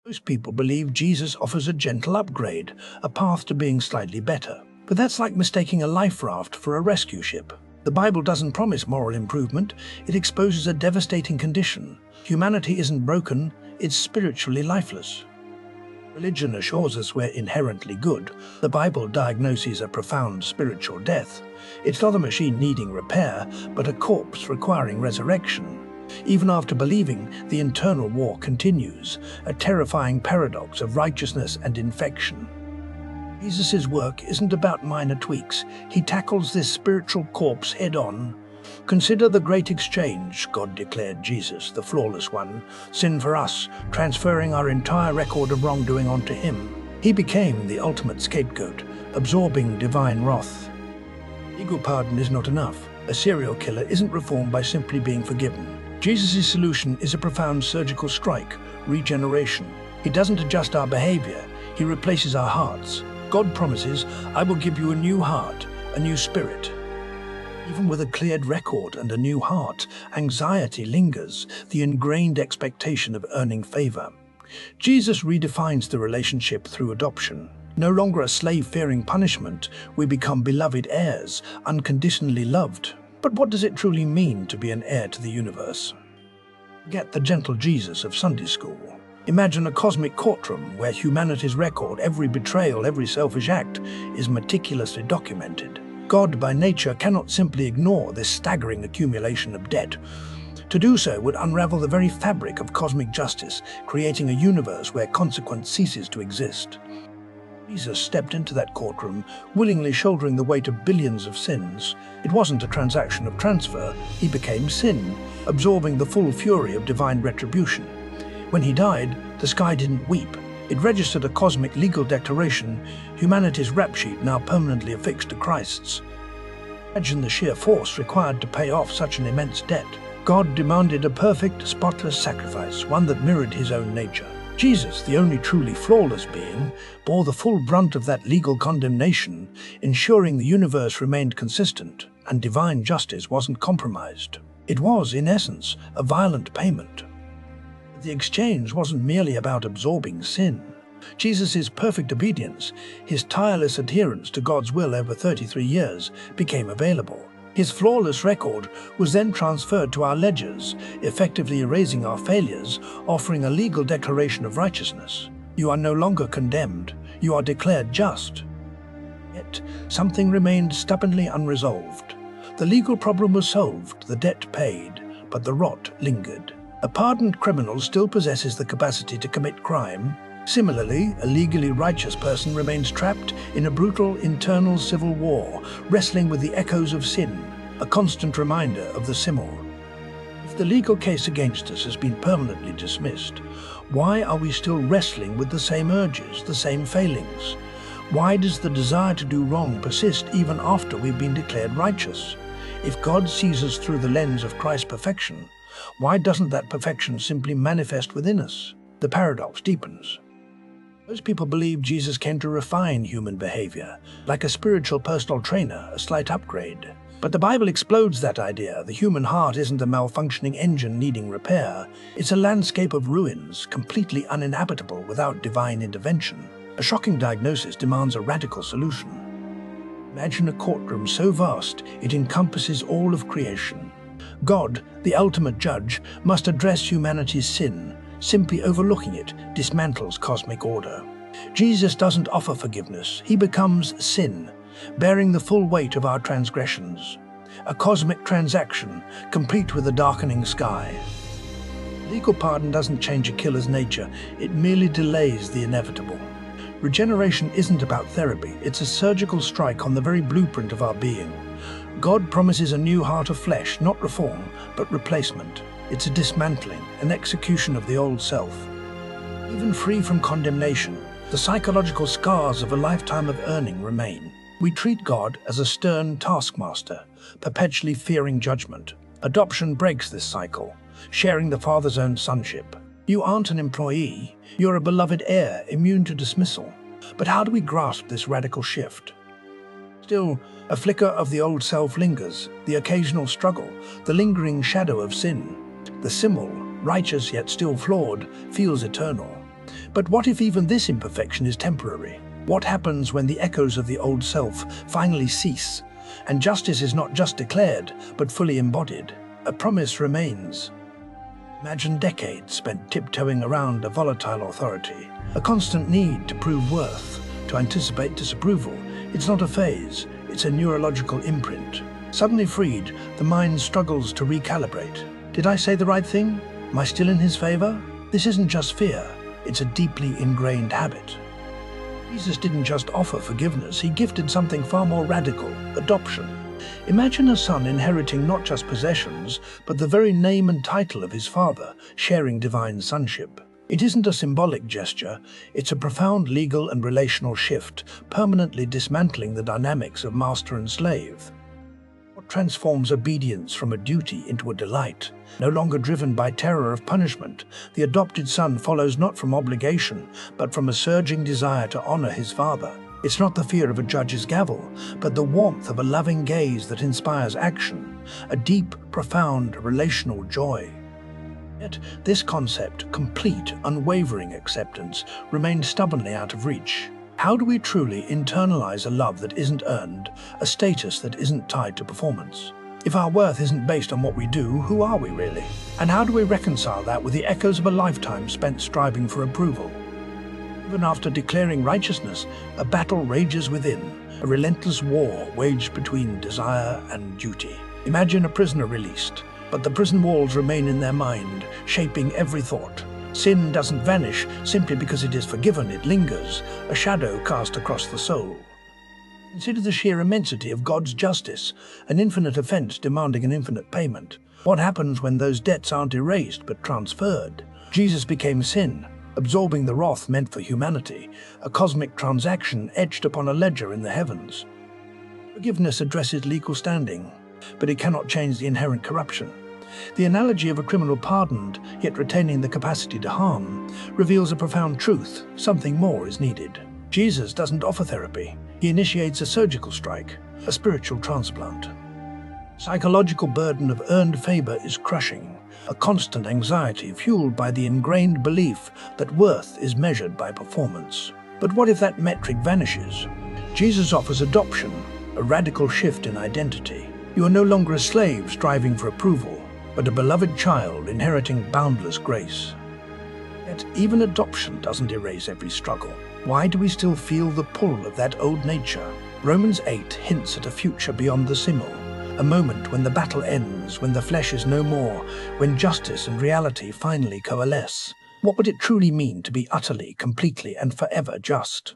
Most people believe Jesus offers a gentle upgrade, a path to being slightly better. But that's like mistaking a life raft for a rescue ship. The Bible doesn't promise moral improvement, it exposes a devastating condition. Humanity isn't broken, it's spiritually lifeless. Religion assures us we're inherently good. The Bible diagnoses a profound spiritual death. It's not a machine needing repair, but a corpse requiring resurrection. Even after believing, the internal war continues, a terrifying paradox of righteousness and infection. Jesus' work isn't about minor tweaks. He tackles this spiritual corpse head-on. Consider the great exchange. God declared Jesus, the flawless one, sin for us, transferring our entire record of wrongdoing onto him. He became the ultimate scapegoat, absorbing divine wrath. Legal pardon is not enough. A serial killer isn't reformed by simply being forgiven. Jesus' solution is a profound surgical strike, regeneration. He doesn't adjust our behavior, he replaces our hearts. God promises, I will give you a new heart, a new spirit. Even with a cleared record and a new heart, anxiety lingers, the ingrained expectation of earning favor. Jesus redefines the relationship through adoption. No longer a slave fearing punishment, we become beloved heirs, unconditionally loved. But what does it truly mean to be an heir to the universe? Get the gentle Jesus of Sunday school. Imagine a cosmic courtroom where humanity's record, every betrayal, every selfish act, is meticulously documented. God, by nature, cannot simply ignore this staggering accumulation of debt. To do so would unravel the very fabric of cosmic justice, creating a universe where consequence ceases to exist. Jesus stepped into that courtroom, willingly shouldering the weight of billions of sins. It wasn't a transaction of transfer, he became sin, absorbing the full fury of divine retribution. When he died, the sky didn't weep. It registered a cosmic legal declaration, humanity's rap sheet now permanently affixed to Christ's. Imagine the sheer force required to pay off such an immense debt. God demanded a perfect, spotless sacrifice, one that mirrored his own nature. Jesus, the only truly flawless being, bore the full brunt of that legal condemnation, ensuring the universe remained consistent and divine justice wasn't compromised. It was, in essence, a violent payment. The exchange wasn't merely about absorbing sin. Jesus' perfect obedience, his tireless adherence to God's will over 33 years, became available. His flawless record was then transferred to our ledgers, effectively erasing our failures, offering a legal declaration of righteousness. You are no longer condemned, you are declared just. Yet, something remained stubbornly unresolved. The legal problem was solved, the debt paid, but the rot lingered. A pardoned criminal still possesses the capacity to commit crime. Similarly, a legally righteous person remains trapped in a brutal internal civil war, wrestling with the echoes of sin, a constant reminder of the simul. If the legal case against us has been permanently dismissed, why are we still wrestling with the same urges, the same failings? Why does the desire to do wrong persist even after we've been declared righteous? If God sees us through the lens of Christ's perfection, why doesn't that perfection simply manifest within us? The paradox deepens. Most people believe Jesus came to refine human behavior, like a spiritual personal trainer, a slight upgrade. But the Bible explodes that idea. The human heart isn't a malfunctioning engine needing repair. It's a landscape of ruins, completely uninhabitable without divine intervention. A shocking diagnosis demands a radical solution. Imagine a courtroom so vast it encompasses all of creation. God, the ultimate judge, must address humanity's sin. Simply overlooking it dismantles cosmic order. Jesus doesn't offer forgiveness. He becomes sin, bearing the full weight of our transgressions. A cosmic transaction, complete with a darkening sky. Legal pardon doesn't change a killer's nature. It merely delays the inevitable. Regeneration isn't about therapy. It's a surgical strike on the very blueprint of our being. God promises a new heart of flesh, not reform, but replacement. It's a dismantling, an execution of the old self. Even free from condemnation, the psychological scars of a lifetime of earning remain. We treat God as a stern taskmaster, perpetually fearing judgment. Adoption breaks this cycle, sharing the Father's own sonship. You aren't an employee, you're a beloved heir, immune to dismissal. But how do we grasp this radical shift? Still, a flicker of the old self lingers, the occasional struggle, the lingering shadow of sin. The simul, righteous yet still flawed, feels eternal. But what if even this imperfection is temporary? What happens when the echoes of the old self finally cease, and justice is not just declared, but fully embodied? A promise remains. Imagine decades spent tiptoeing around a volatile authority, a constant need to prove worth, to anticipate disapproval. It's not a phase, it's a neurological imprint. Suddenly freed, the mind struggles to recalibrate. Did I say the right thing? Am I still in his favor? This isn't just fear, it's a deeply ingrained habit. Jesus didn't just offer forgiveness, he gifted something far more radical: adoption. Imagine a son inheriting not just possessions, but the very name and title of his father, sharing divine sonship. It isn't a symbolic gesture, it's a profound legal and relational shift, permanently dismantling the dynamics of master and slave. What transforms obedience from a duty into a delight? No longer driven by terror of punishment, the adopted son follows not from obligation, but from a surging desire to honor his father. It's not the fear of a judge's gavel, but the warmth of a loving gaze that inspires action, a deep, profound, relational joy. Yet, this concept, complete, unwavering acceptance, remains stubbornly out of reach. How do we truly internalize a love that isn't earned, a status that isn't tied to performance? If our worth isn't based on what we do, who are we really? And how do we reconcile that with the echoes of a lifetime spent striving for approval? Even after declaring righteousness, a battle rages within, a relentless war waged between desire and duty. Imagine a prisoner released, but the prison walls remain in their mind, shaping every thought. Sin doesn't vanish simply because it is forgiven, it lingers, a shadow cast across the soul. Consider the sheer immensity of God's justice, an infinite offense demanding an infinite payment. What happens when those debts aren't erased but transferred? Jesus became sin, absorbing the wrath meant for humanity, a cosmic transaction etched upon a ledger in the heavens. Forgiveness addresses legal standing, but it cannot change the inherent corruption. The analogy of a criminal pardoned, yet retaining the capacity to harm, reveals a profound truth: something more is needed. Jesus doesn't offer therapy. He initiates a surgical strike, a spiritual transplant. Psychological burden of earned favor is crushing, a constant anxiety fueled by the ingrained belief that worth is measured by performance. But what if that metric vanishes? Jesus offers adoption, a radical shift in identity. You are no longer a slave striving for approval, but a beloved child inheriting boundless grace. Yet even adoption doesn't erase every struggle. Why do we still feel the pull of that old nature? Romans 8 hints at a future beyond the simul, a moment when the battle ends, when the flesh is no more, when justice and reality finally coalesce. What would it truly mean to be utterly, completely, and forever just?